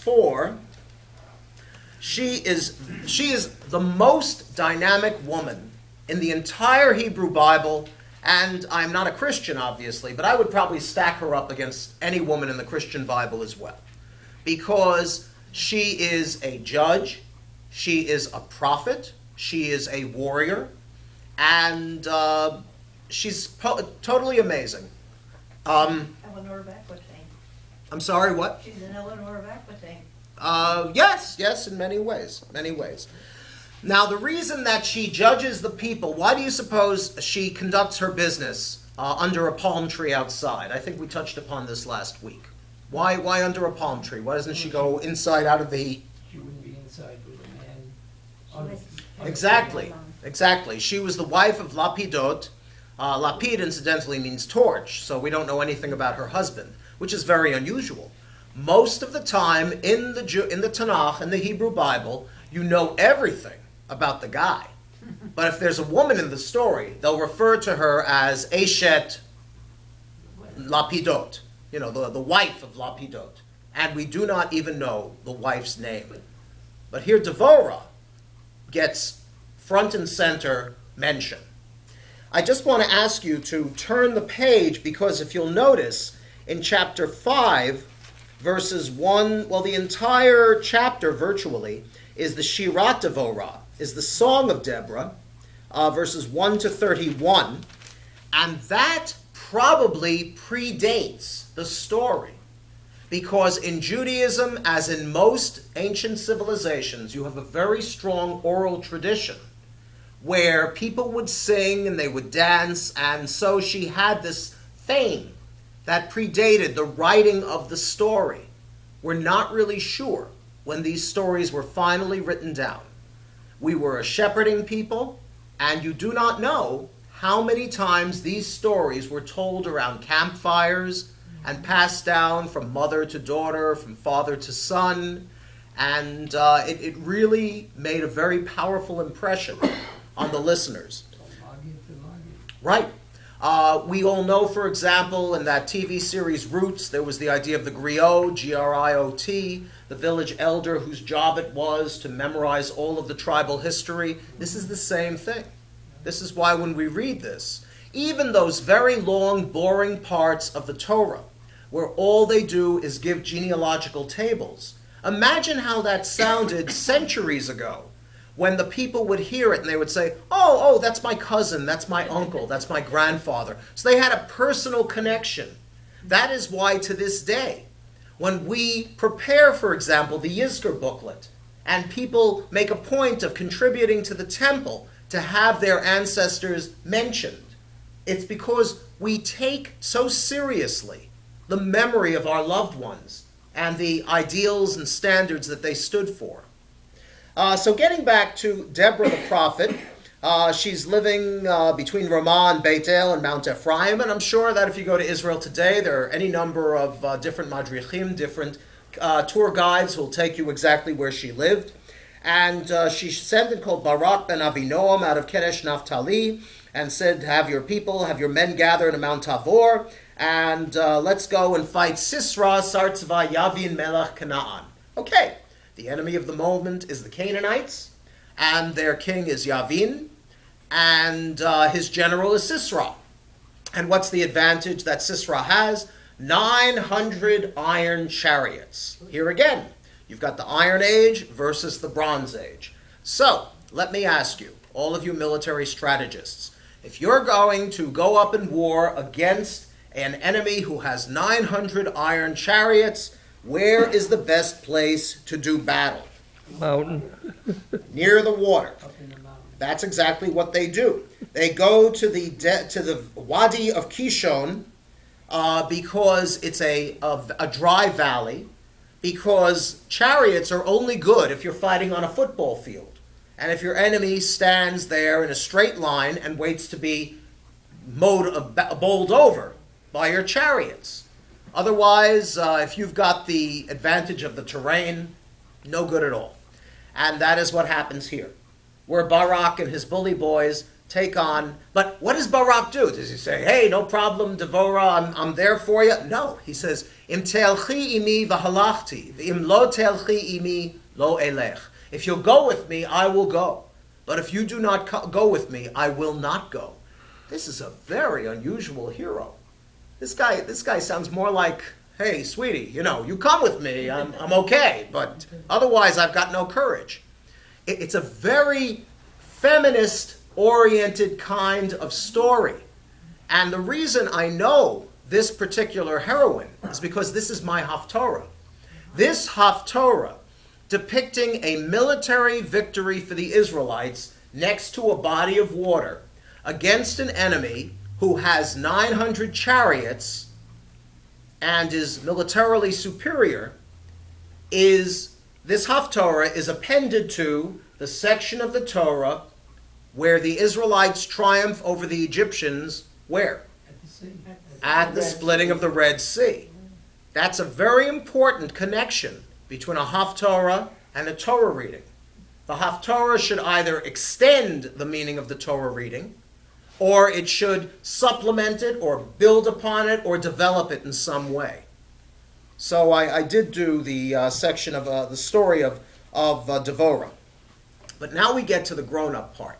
4, she is the most dynamic woman in the entire Hebrew Bible, and I'm not a Christian, obviously, but I would probably stack her up against any woman in the Christian Bible as well, because she is a judge, she is a prophet, she is a warrior, and she's totally amazing. Eleanor of Aquitaine. I'm sorry, what? She's an Eleanor of Aquitaine. Yes, in many ways, Now, the reason that she judges the people, why do you suppose she conducts her business under a palm tree outside? I think we touched upon this last week. Why under a palm tree? Why doesn't she go inside out of the heat? She wouldn't be inside with a man. Exactly. She was the wife of Lapidot. Lapid, incidentally, means torch, so we don't know anything about her husband, which is very unusual. Most of the time in the Tanakh, in the Hebrew Bible, you know everything about the guy. But if there's a woman in the story, they'll refer to her as Eshet Lapidot, the wife of Lapidot. And we do not even know the wife's name. But here Deborah gets front and center mention. I just want to ask you to turn the page, because if you'll notice, in chapter 5, verses 1, the entire chapter virtually is the Shirat Devorah, is the Song of Deborah, verses 1 to 31, and that probably predates the story, because in Judaism, as in most ancient civilizations, you have a very strong oral tradition where people would sing and they would dance, and so she had this fame that predated the writing of the story. We're not really sure when these stories were finally written down. We were a shepherding people, and you do not know how many times these stories were told around campfires and passed down from mother to daughter, from father to son, and it really made a very powerful impression on the listeners. Right. We all know, for example, in that TV series Roots, there was the idea of the griot, G-R-I-O-T, the village elder whose job it was to memorize all of the tribal history. This is the same thing. This is why when we read this, even those very long, boring parts of the Torah, where all they do is give genealogical tables, imagine how that sounded centuries ago, when the people would hear it and they would say, oh, that's my cousin, that's my uncle, that's my grandfather. So they had a personal connection. That is why to this day, when we prepare, for example, the Yizkor booklet, and people make a point of contributing to the temple to have their ancestors mentioned, it's because we take so seriously the memory of our loved ones and the ideals and standards that they stood for. So getting back to Deborah the prophet, she's living between Ramah and Beit El and Mount Ephraim, and I'm sure that if you go to Israel today, there are any number of different madrichim, different tour guides who will take you exactly where she lived. And she sent and called Barak ben Avinoam out of Kedesh Naphtali and said, have your people, have your men gather in Mount Tabor, and let's go and fight Sisra, Sartzva, Yavin, Melech, Canaan. Okay. The enemy of the moment is the Cananites, and their king is Yavin, and his general is Sisra. And what's the advantage that Sisra has? 900 iron chariots. Here again, you've got the Iron Age versus the Bronze Age. So, let me ask you, all of you military strategists, if you're going to go up in war against an enemy who has 900 iron chariots, where is the best place to do battle? Mountain. Near the water. Up in the mountain. That's exactly what they do. They go to the Wadi of Kishon because it's a dry valley, because chariots are only good if you're fighting on a football field. And if your enemy stands there in a straight line and waits to be bowled over by your chariots. Otherwise, if you've got the advantage of the terrain, no good at all. And that is what happens here, where Barak and his bully boys take on. But what does Barak do? Does he say, hey, no problem, Devorah, I'm there for you? No, he says, Im telchi imi v'halachti, im lo telchi imi lo elech. If you'll go with me, I will go. But if you do not go with me, I will not go. This is a very unusual hero. This guy sounds more like, hey, sweetie, you come with me, I'm okay, but otherwise I've got no courage. It's a very feminist-oriented kind of story. And the reason I know this particular heroine is because this is my Haftorah. This Haftorah, depicting a military victory for the Israelites next to a body of water against an enemy who has 900 chariots and is militarily superior, this Haftorah is appended to the section of the Torah where the Israelites triumph over the Egyptians, where? At the sea. At the splitting of the Red Sea. That's a very important connection between a Haftorah and a Torah reading. The Haftorah should either extend the meaning of the Torah reading, or it should supplement it, or build upon it, or develop it in some way. So I did do the section of the story of Devorah. But now we get to the grown-up part.